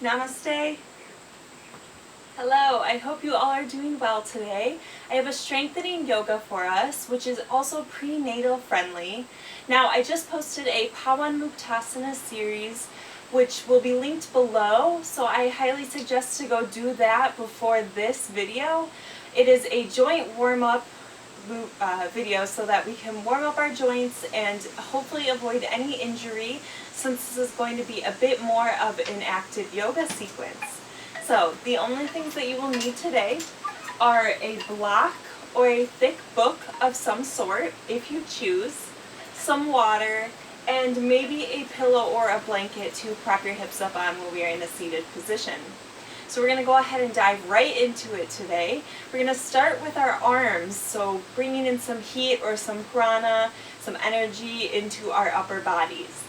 Namaste. Hello, I hope you all are doing well today. I have a strengthening yoga for us, which is also prenatal friendly. Now, I just posted a Pawan Muktasana series, which will be linked below, so I highly suggest to go do that before this video. It is a joint warm-up video so that we can warm up our joints and hopefully avoid any injury, since this is going to be a bit more of an active yoga sequence. So the only things that you will need today are a block or a thick book of some sort, if you choose, some water, and maybe a pillow or a blanket to prop your hips up on when we are in a seated position. So we're going to go ahead and dive right into it today. We're going to start with our arms, so bringing in some heat or some prana, some energy into our upper bodies.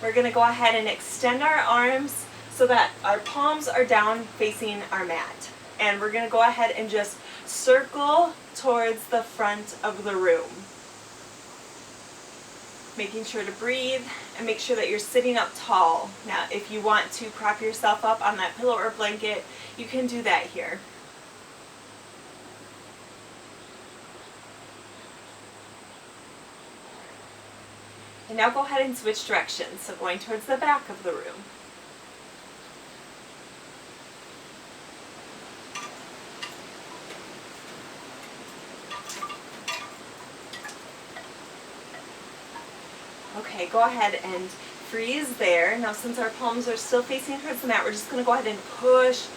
We're going to go ahead and extend our arms so that our palms are down facing our mat. And we're going to go ahead and just circle towards the front of the room. Making sure to breathe and make sure that you're sitting up tall. Now, if you want to prop yourself up on that pillow or blanket, you can do that here. And now go ahead and switch directions, so going towards the back of the room. Okay, go ahead and freeze there. Now, since our palms are still facing towards the mat, we're just going to go ahead and push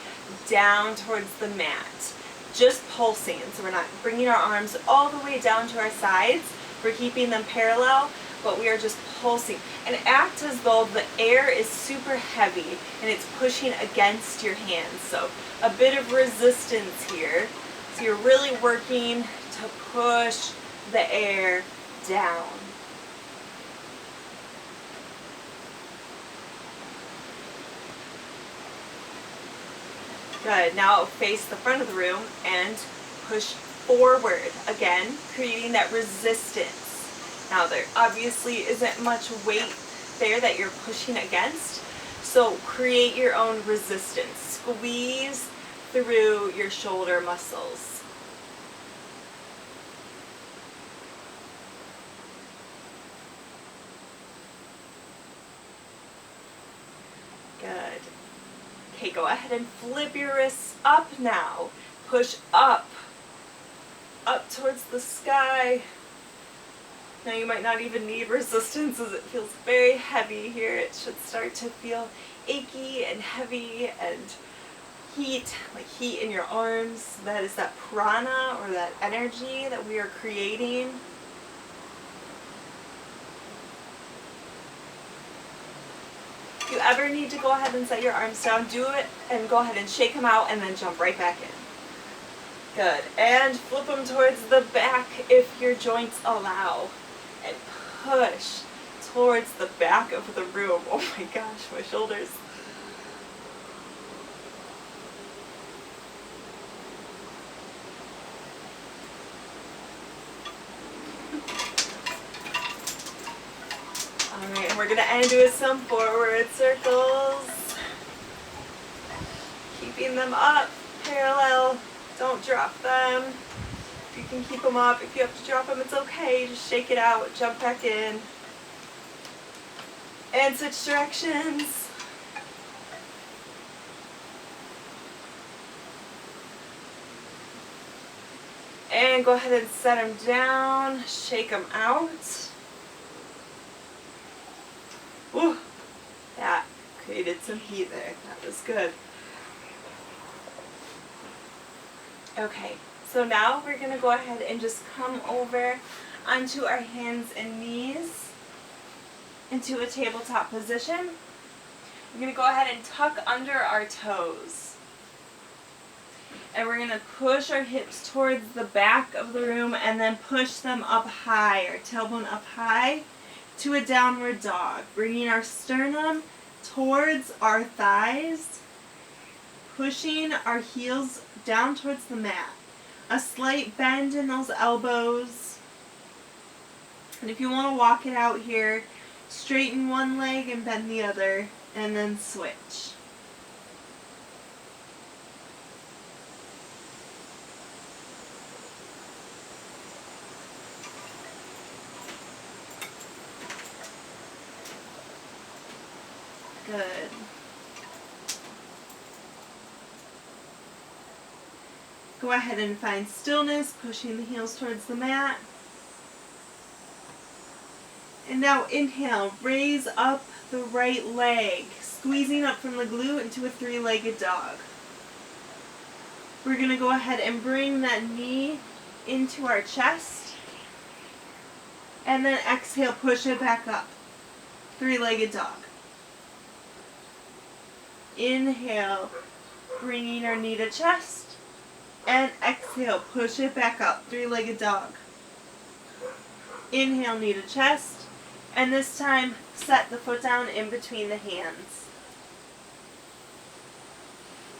down towards the mat. Just pulsing, so we're not bringing our arms all the way down to our sides. We're keeping them parallel, but we are just pulsing. And act as though the air is super heavy and it's pushing against your hands. So a bit of resistance here. So you're really working to push the air down. Good. Now face the front of the room and push forward again, creating that resistance. Now, there obviously isn't much weight there that you're pushing against, so create your own resistance. Squeeze through your shoulder muscles. Good. Okay, go ahead and flip your wrists up now. Push up towards the sky. Now you might not even need resistance as it feels very heavy here. It should start to feel achy and heavy and heat, like heat in your arms. That is that prana or that energy that we are creating. If you ever need to go ahead and set your arms down, do it and go ahead and shake them out and then jump right back in. Good. And flip them towards the back if your joints allow. And push towards the back of the room. Oh my gosh, my shoulders. Alright, and we're going to end with some forward circles. Keeping them up, parallel. Don't drop them. If you can keep them up, if you have to drop them, it's okay. Just shake it out, jump back in. And switch directions. And go ahead and set them down, shake them out. Woo! That created some heat there. That was good. Okay, so now we're going to go ahead and just come over onto our hands and knees into a tabletop position. We're going to go ahead and tuck under our toes. And we're going to push our hips towards the back of the room and then push them up high, our tailbone up high to a downward dog. Bringing our sternum towards our thighs, pushing our heels down towards the mat. A slight bend in those elbows. And if you want to walk it out here, Straighten one leg and bend the other, and then switch. Good. Go ahead and find stillness, pushing the heels towards the mat. And now inhale, raise up the right leg, squeezing up from the glute into a three-legged dog. We're going to go ahead and bring that knee into our chest. And then exhale, push it back up. Three-legged dog. Inhale, bringing our knee to chest. And exhale, push it back up. Three-legged dog. Inhale, knee to chest. And this time, set the foot down in between the hands.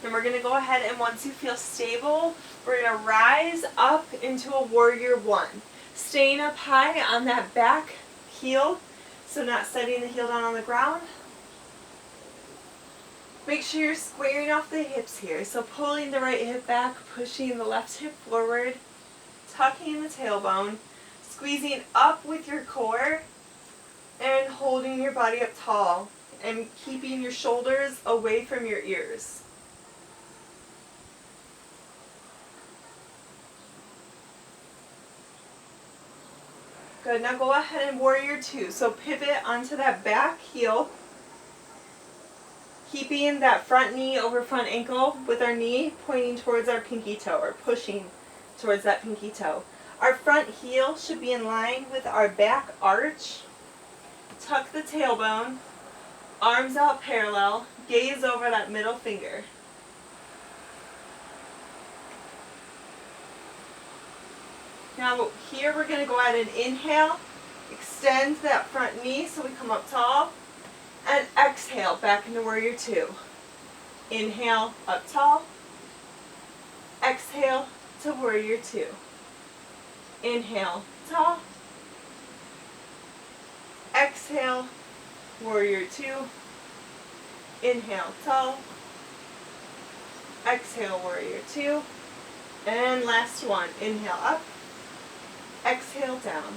And we're going to go ahead and once you feel stable, we're going to rise up into a warrior one. Staying up high on that back heel, so not setting the heel down on the ground. Make sure you're squaring off the hips here. So pulling the right hip back, pushing the left hip forward, tucking the tailbone, squeezing up with your core, and holding your body up tall and keeping your shoulders away from your ears. Good, now go ahead and warrior two. So pivot onto that back heel, keeping that front knee over front ankle with our knee pointing towards our pinky toe or pushing towards that pinky toe. Our front heel should be in line with our back arch. Tuck the tailbone, arms out parallel, gaze over that middle finger. Now here we're going to go ahead and inhale, extend that front knee so we come up tall, and exhale back into warrior two. Inhale, up tall, exhale to warrior two. Inhale, tall, exhale, warrior two. Inhale, tall, exhale, warrior two. And last one, inhale up, exhale down.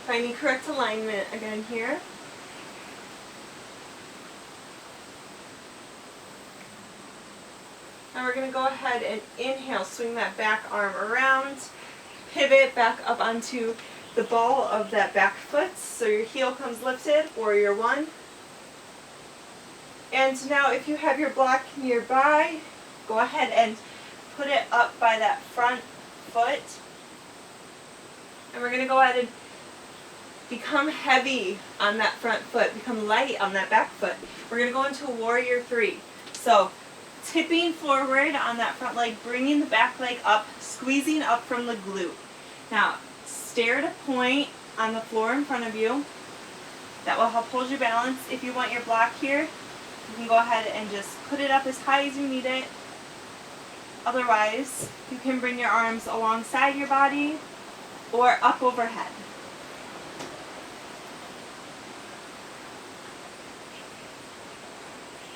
Finding correct alignment again here. Now we're going to go ahead and inhale, swing that back arm around, pivot back up onto the ball of that back foot so your heel comes lifted, warrior one. And now if you have your block nearby, go ahead and put it up by that front foot. And we're going to go ahead and become heavy on that front foot, become light on that back foot. We're going to go into a warrior three. So tipping forward on that front leg, bringing the back leg up, squeezing up from the glute. Now stare to point on the floor in front of you. That will help hold your balance. If you want your block here, you can go ahead and just put it up as high as you need it. Otherwise, you can bring your arms alongside your body or up overhead.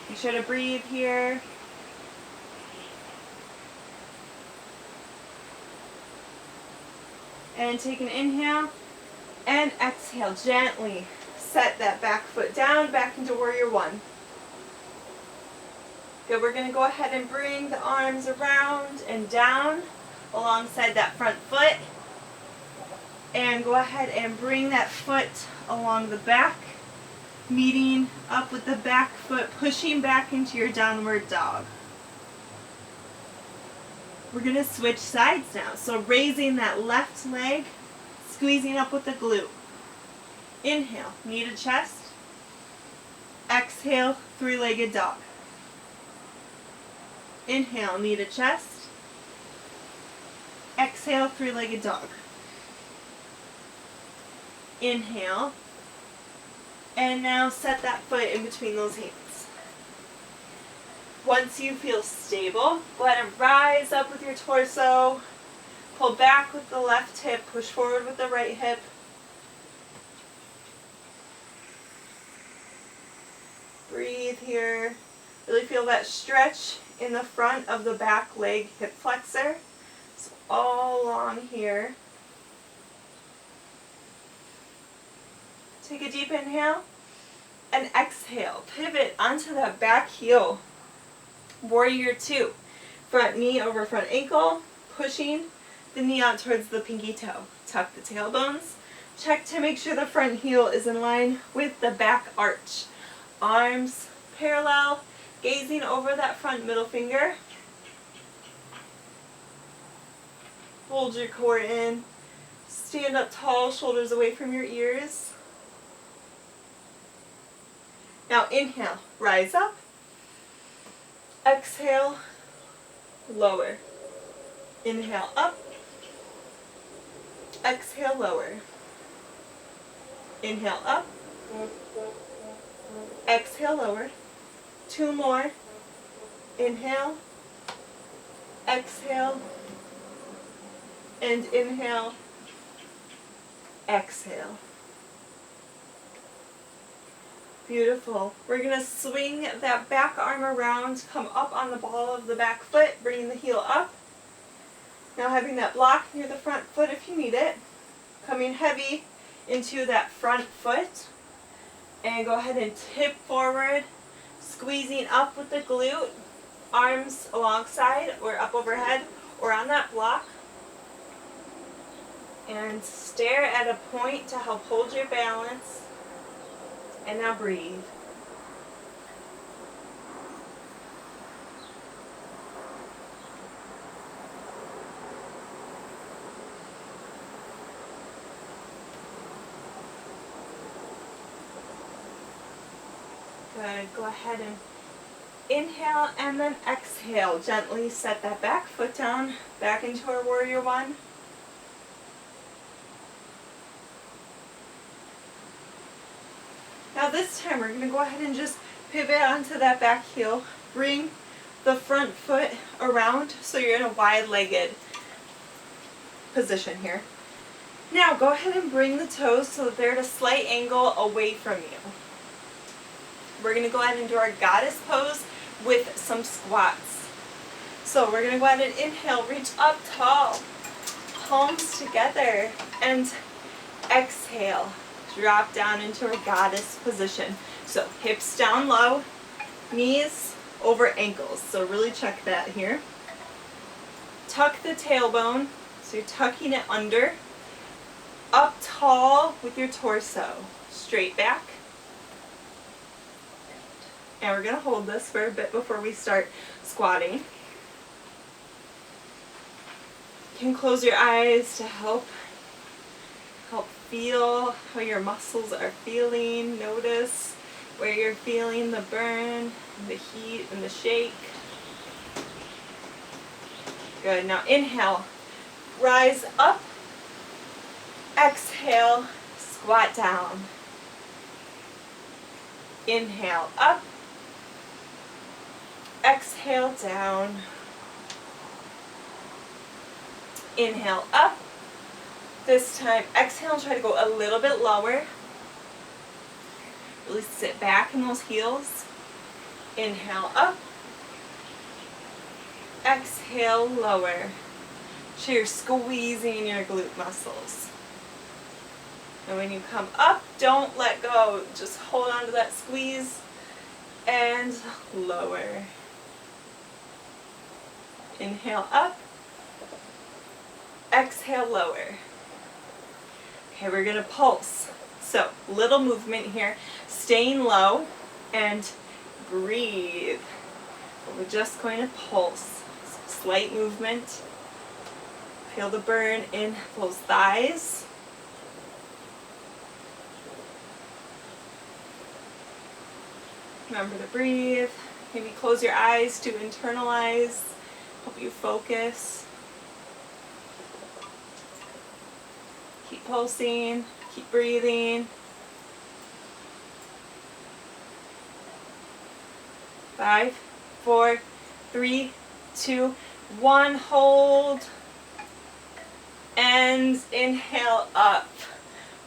Be sure to breathe here. And take an inhale and exhale gently. Set that back foot down, back into warrior one. Good, we're going to go ahead and bring the arms around and down alongside that front foot. And go ahead and bring that foot along the back, meeting up with the back foot, pushing back into your downward dog. We're going to switch sides now. So raising that left leg, squeezing up with the glute. Inhale, knee to chest. Exhale, three-legged dog. Inhale, knee to chest. Exhale, three-legged dog. Inhale. And now set that foot in between those hands. Once you feel stable, go ahead and rise up with your torso. Pull back with the left hip, push forward with the right hip. Breathe here. Really feel that stretch in the front of the back leg hip flexor. So all along here. Take a deep inhale and exhale. Pivot onto that back heel. Warrior two. Front knee over front ankle, pushing the knee out towards the pinky toe. Tuck the tailbones. Check to make sure the front heel is in line with the back arch. Arms parallel, gazing over that front middle finger. Hold your core in. Stand up tall, shoulders away from your ears. Now inhale, rise up. Exhale, lower. Inhale up. Exhale, lower. Inhale up. Exhale, lower. Two more. Inhale. Exhale. And inhale. Exhale. Beautiful. We're going to swing that back arm around, come up on the ball of the back foot, bringing the heel up. Now having that block near the front foot if you need it. Coming heavy into that front foot. And go ahead and tip forward, squeezing up with the glute, arms alongside or up overhead or on that block. And stare at a point to help hold your balance. And now breathe. Good. Go ahead and inhale and then exhale. Gently set that back foot down, back into our warrior one. Now this time we're going to go ahead and just pivot onto that back heel. Bring the front foot around so you're in a wide-legged position here. Now go ahead and bring the toes so that they're at a slight angle away from you. We're going to go ahead and do our goddess pose with some squats. So we're going to go ahead and inhale, reach up tall, palms together, and exhale. Drop down into a goddess position. So hips down low, knees over ankles. So really check that here. Tuck the tailbone, so you're tucking it under. Up tall with your torso. Straight back. And we're going to hold this for a bit before we start squatting. You can close your eyes to help feel how your muscles are feeling. Notice where you're feeling the burn, the heat, and the shake. Good. Now inhale, rise up. Exhale, squat down. Inhale, up. Exhale, down. Inhale, up. This time, exhale, try to go a little bit lower. Really sit back in those heels. Inhale, up. Exhale, lower. So you're squeezing your glute muscles. And when you come up, don't let go. Just hold on to that squeeze and lower. Inhale, up. Exhale, lower. Okay, we're going to pulse. So, little movement here, staying low, and breathe. We're just going to pulse. Slight movement. Feel the burn in those thighs. Remember to breathe. Maybe close your eyes to internalize, help you focus. Keep pulsing, keep breathing. 5, 4, 3, 2, 1. Hold. And inhale up.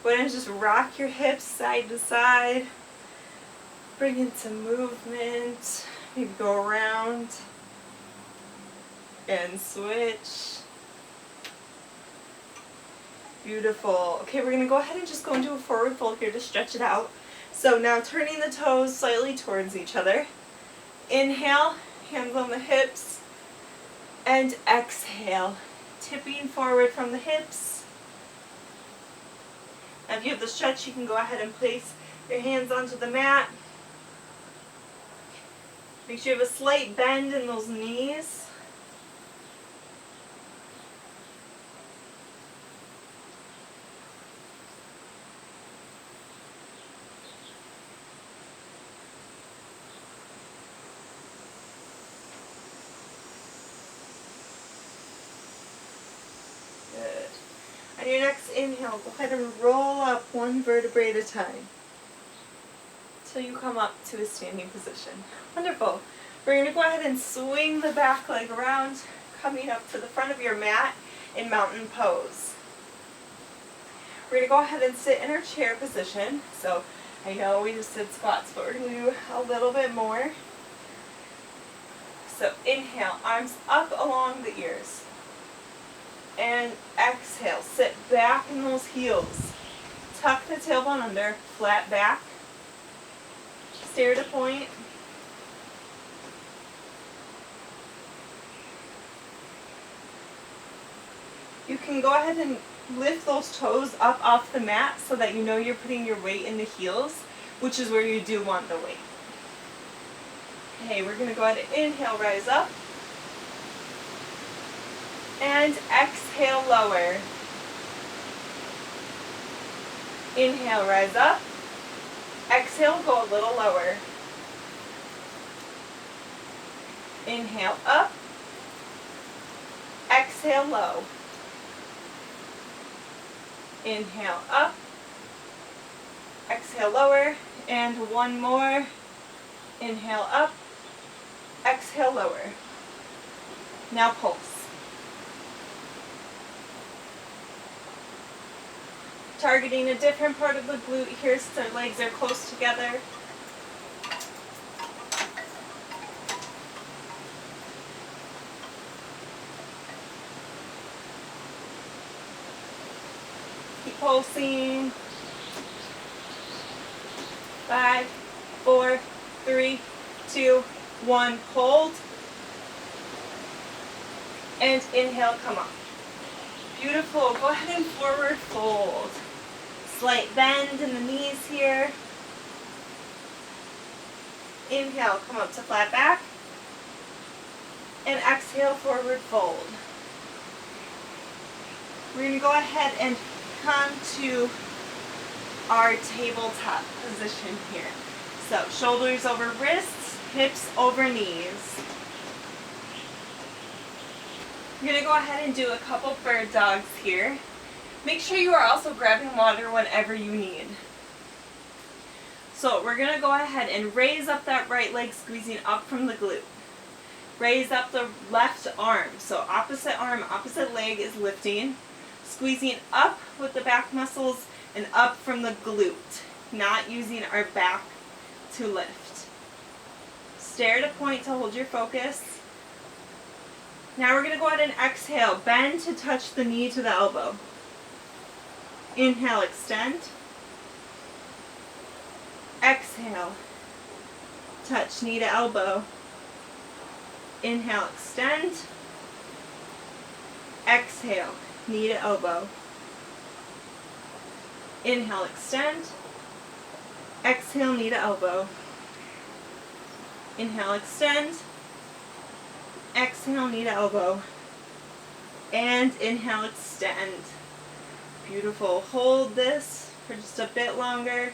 Go ahead and just rock your hips side to side. Bring in some movement. Maybe go around and switch. Beautiful. Okay, we're going to go ahead and just go into a forward fold here to stretch it out. So now turning the toes slightly towards each other. Inhale, hands on the hips, and exhale, tipping forward from the hips. Now if you have the stretch, you can go ahead and place your hands onto the mat. Make sure you have a slight bend in those knees. Good. On your next inhale, go ahead and roll up one vertebrae at a time until you come up to a standing position. Wonderful. We're going to go ahead and swing the back leg around, coming up to the front of your mat in mountain pose. We're going to go ahead and sit in our chair position. So I know we just did squats, but we're going to do a little bit more. So inhale, arms up along the ears. And exhale, sit back in those heels. Tuck the tailbone under, flat back. Stare to point. You can go ahead and lift those toes up off the mat so that you know you're putting your weight in the heels, which is where you do want the weight. Okay, we're going to go ahead and inhale, rise up. And exhale, lower. Inhale, rise up. Exhale, go a little lower. Inhale, up. Exhale, low. Inhale, up. Exhale, lower. And one more. Inhale, up. Exhale, lower. Now pulse. Targeting a different part of the glute here so their legs are close together. Keep pulsing. 5, 4, 3, 2, 1. Hold. And inhale, come up. Beautiful. Go ahead and forward fold. Slight bend in the knees here. Inhale, come up to flat back. And exhale, forward fold. We're going to go ahead and come to our tabletop position here. So shoulders over wrists, hips over knees. I'm going to go ahead and do a couple bird dogs here. Make sure you are also grabbing water whenever you need. So we're going to go ahead and raise up that right leg, squeezing up from the glute. Raise up the left arm. So opposite arm, opposite leg is lifting. Squeezing up with the back muscles and up from the glute. Not using our back to lift. Stare to point to hold your focus. Now we're going to go ahead and exhale. Bend to touch the knee to the elbow. Inhale, extend. Exhale. Touch knee to elbow. Inhale, extend. Exhale, knee to elbow. Inhale, extend. Exhale, knee to elbow. Inhale, extend. Exhale, knee to elbow. And inhale, extend. Beautiful. Hold this for just a bit longer.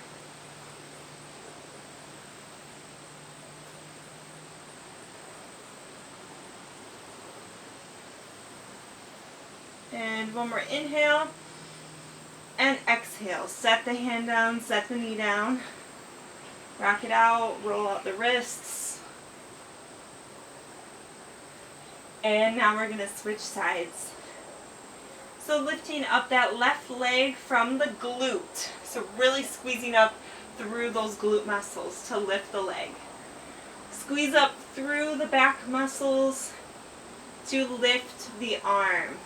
And one more inhale. And exhale. Set the hand down, set the knee down. Rock it out, roll out the wrists. And now we're going to switch sides. So lifting up that left leg from the glute. So really squeezing up through those glute muscles to lift the leg. Squeeze up through the back muscles to lift the arm.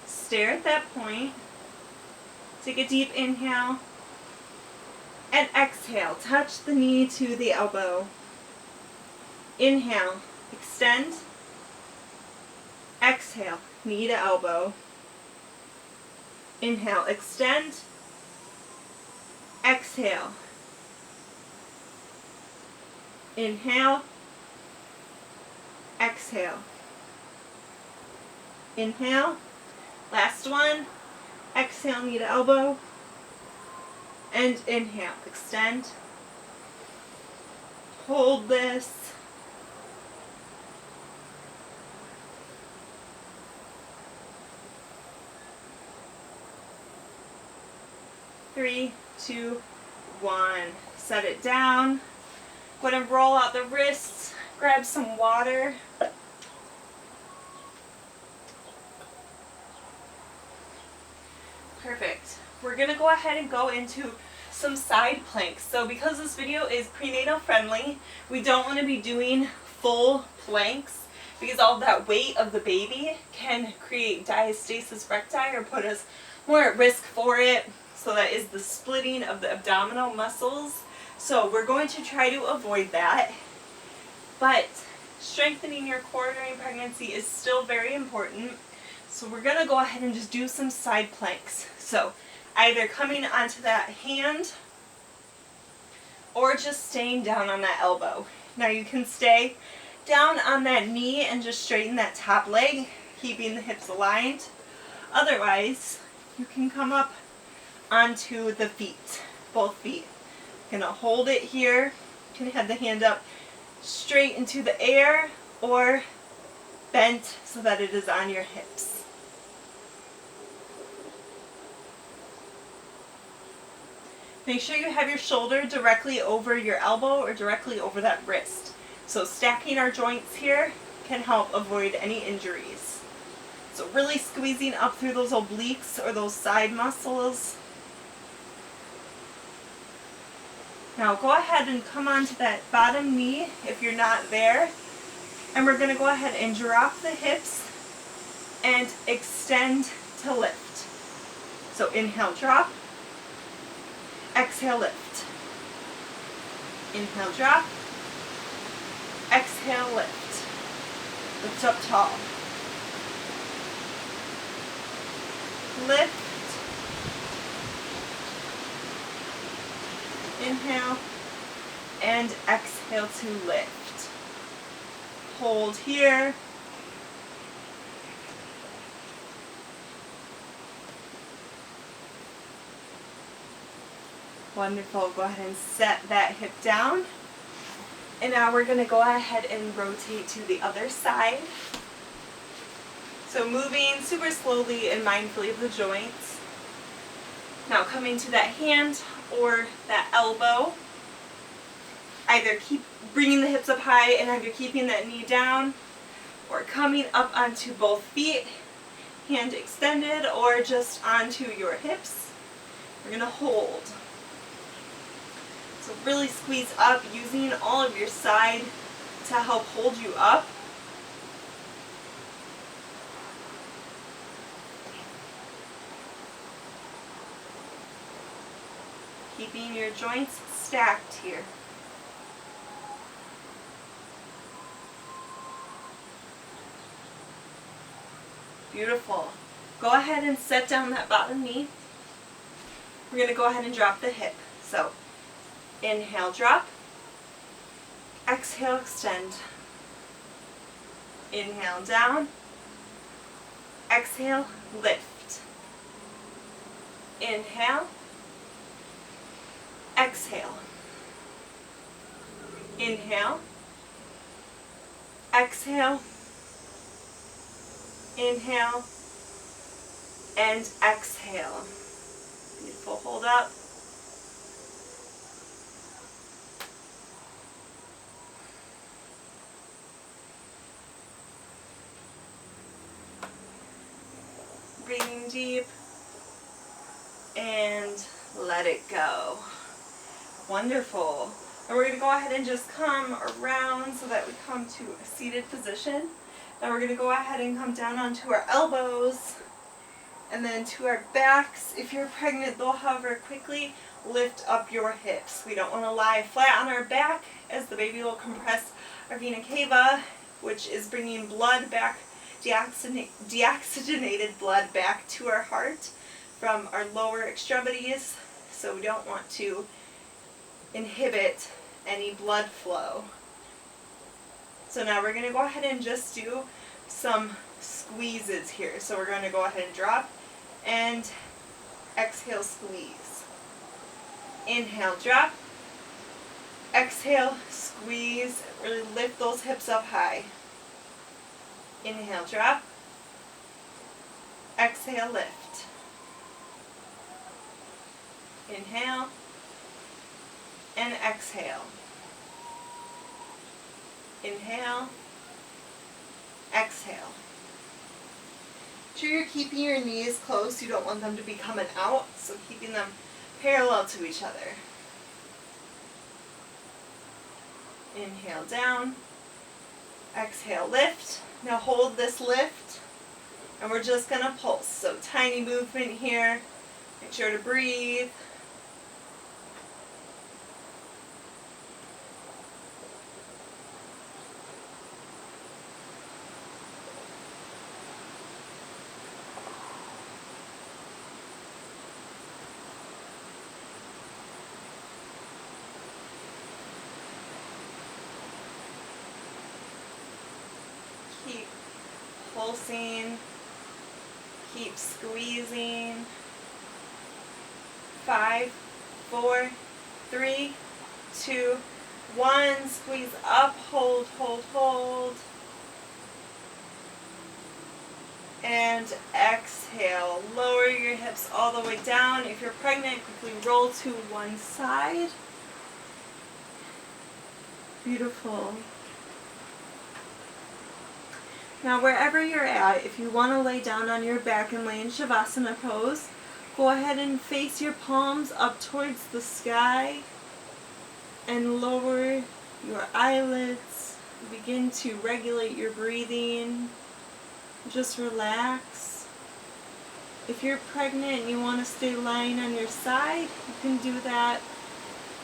Stare at that point. Take a deep inhale. And exhale. Touch the knee to the elbow. Inhale. Extend. Exhale. Knee to elbow. Inhale. Extend. Exhale. Inhale. Exhale. Inhale. Last one. Exhale, knee to elbow. And inhale. Extend. Hold this. Three, two, one. Set it down. Go ahead and roll out the wrists. Grab some water. Perfect. We're going to go ahead and go into some side planks. So because this video is prenatal friendly, we don't want to be doing full planks because all that weight of the baby can create diastasis recti or put us more at risk for it. So that is the splitting of the abdominal muscles. So we're going to try to avoid that. But strengthening your core during pregnancy is still very important. So we're going to go ahead and just do some side planks. So either coming onto that hand or just staying down on that elbow. Now you can stay down on that knee and just straighten that top leg, keeping the hips aligned. Otherwise, you can come up onto the feet, both feet. Gonna hold it here. You can have the hand up straight into the air or bent so that it is on your hips. Make sure you have your shoulder directly over your elbow or directly over that wrist. So stacking our joints here can help avoid any injuries. So really squeezing up through those obliques or those side muscles. Now go ahead and come onto that bottom knee if you're not there. And we're going to go ahead and drop the hips and extend to lift. So inhale, drop. Exhale, lift. Inhale, drop. Exhale, lift. Lift up tall. Lift. Inhale. And exhale to lift. Hold here. Wonderful. Go ahead and set that hip down. And now we're going to go ahead and rotate to the other side. So moving super slowly and mindfully of the joints. Now coming to that hand or that elbow. Either keep bringing the hips up high and either keeping that knee down or coming up onto both feet, hand extended or just onto your hips. We're going to hold. So really squeeze up using all of your side to help hold you up. Keeping your joints stacked here. Beautiful. Go ahead and set down that bottom knee. We're going to go ahead and drop the hip. So inhale, drop. Exhale, extend. Inhale, down. Exhale, lift. Inhale. Exhale. Inhale. Exhale. Inhale. And exhale. Beautiful. Hold up. Breathing deep. and let it go. Wonderful. And we're going to go ahead and just come around so that we come to a seated position. Now we're going to go ahead and come down onto our elbows and then to our backs. If you're pregnant, though, however, quickly lift up your hips. We don't want to lie flat on our back as the baby will compress our vena cava, which is bringing blood back, deoxygenated blood back to our heart from our lower extremities. So we don't want to inhibit any blood flow. So now we're going to go ahead and just do some squeezes here. So we're going to go ahead and drop and exhale, squeeze. Inhale, drop. Exhale, squeeze. Really lift those hips up high. Inhale, drop. Exhale, lift. Inhale and exhale. Inhale, exhale. Make sure you're keeping your knees close. You don't want them to be coming out, so keeping them parallel to each other. Inhale down, exhale, lift. Now hold this lift, and we're just going to pulse. So tiny movement here. Make sure to breathe. Keep pulsing, keep squeezing. 5, 4, 3, 2, 1. Squeeze up, hold, hold, hold. And exhale. Lower your hips all the way down. If you're pregnant, quickly roll to one side. Beautiful. Now wherever you're at, if you want to lay down on your back and lay in Shavasana pose, go ahead and face your palms up towards the sky and lower your eyelids. Begin to regulate your breathing. Just relax. If you're pregnant and you want to stay lying on your side, you can do that.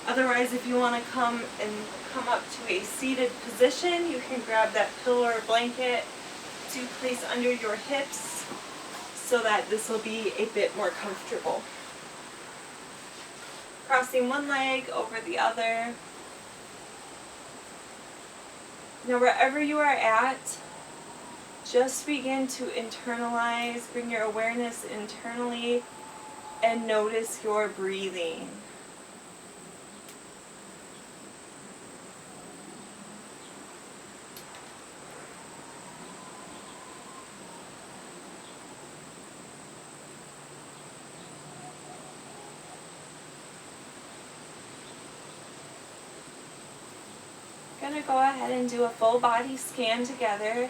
Otherwise, if you want to come up to a seated position, you can grab that pillow or blanket to place under your hips so that this will be a bit more comfortable. Crossing one leg over the other. Now wherever you are at, just begin to internalize, bring your awareness internally, and notice your breathing. Going to go ahead and do a full body scan together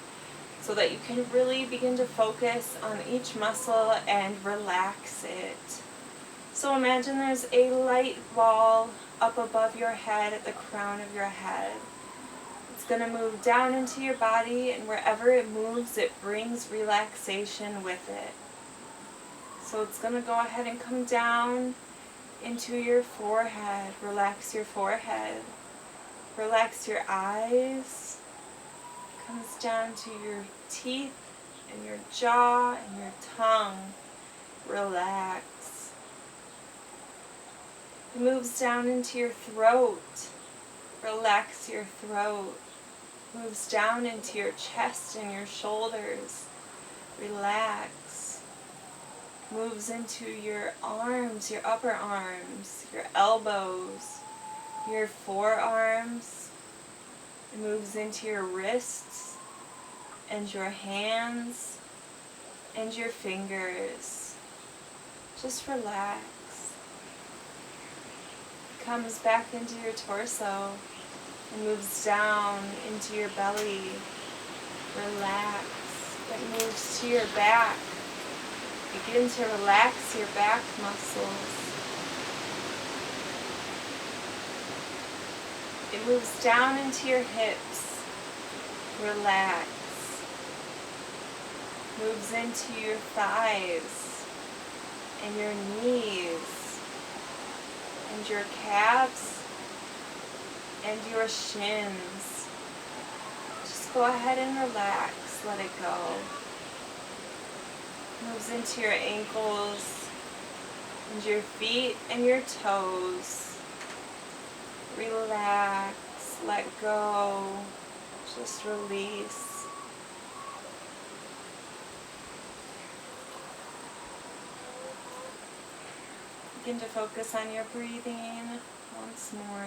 so that you can really begin to focus on each muscle and relax it. So imagine there's a light ball up above your head at the crown of your head. It's going to move down into your body, and wherever it moves, it brings relaxation with it. So it's going to go ahead and come down into your forehead. Relax your forehead. Relax your eyes. Comes down to your teeth and your jaw and your tongue. Relax. It moves down into your throat. Relax your throat. Moves down into your chest and your shoulders. Relax. Moves into your arms, your upper arms, your elbows, your forearms. It moves into your wrists and your hands and your fingers. Just relax. Comes back into your torso and moves down into your belly. Relax. It moves to your back Begin to relax your back muscles. It moves down into your hips. Relax. Moves into your thighs and your knees and your calves and your shins. Just go ahead and relax. Let it go. Moves into your ankles and your feet and your toes. Relax. Let go. Just release. Begin to focus on your breathing once more.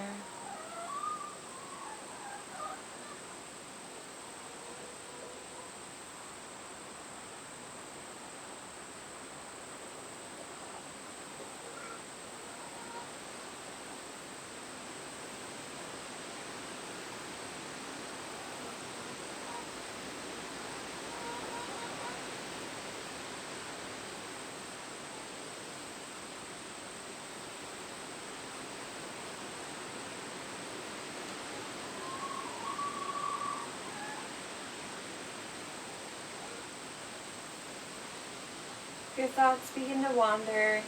Your thoughts begin to wander.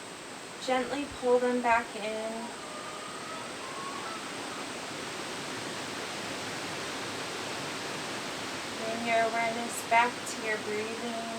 Gently pull them back in. Bring your awareness back to your breathing.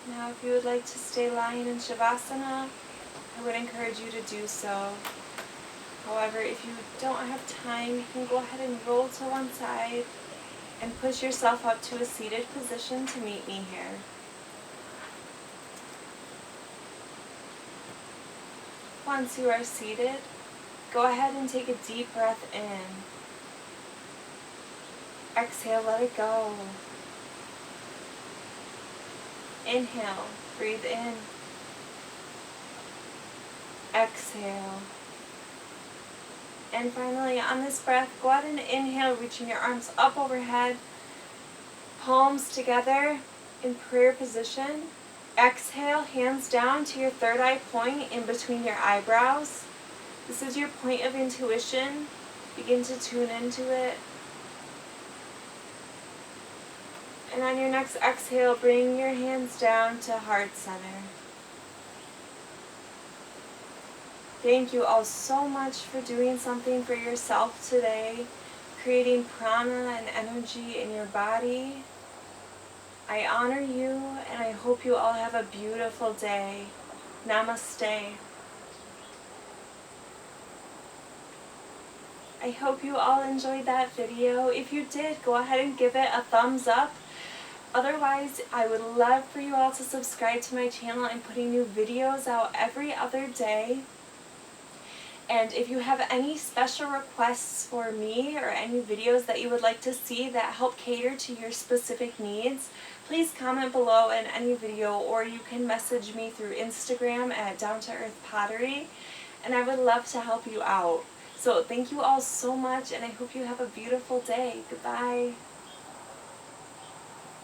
Now, if you would like to stay lying in Shavasana, I would encourage you to do so. However, if you don't have time, you can go ahead and roll to one side and push yourself up to a seated position to meet me here. Once you are seated, go ahead and take a deep breath in. Exhale, let it go. Inhale, breathe in. Exhale. And finally, on this breath, go ahead and inhale, reaching your arms up overhead, palms together in prayer position. Exhale, hands down to your third eye point in between your eyebrows. This is your point of intuition. Begin to tune into it. And on your next exhale, bring your hands down to heart center. Thank you all so much for doing something for yourself today, creating prana and energy in your body. I honor you, and I hope you all have a beautiful day. Namaste. I hope you all enjoyed that video. If you did, go ahead and give it a thumbs up. Otherwise, I would love for you all to subscribe to my channel. I'm putting new videos out every other day. And if you have any special requests for me or any videos that you would like to see that help cater to your specific needs, please comment below in any video, or you can message me through Instagram at Down to Earth Pottery, and I would love to help you out. So thank you all so much, and I hope you have a beautiful day. Goodbye.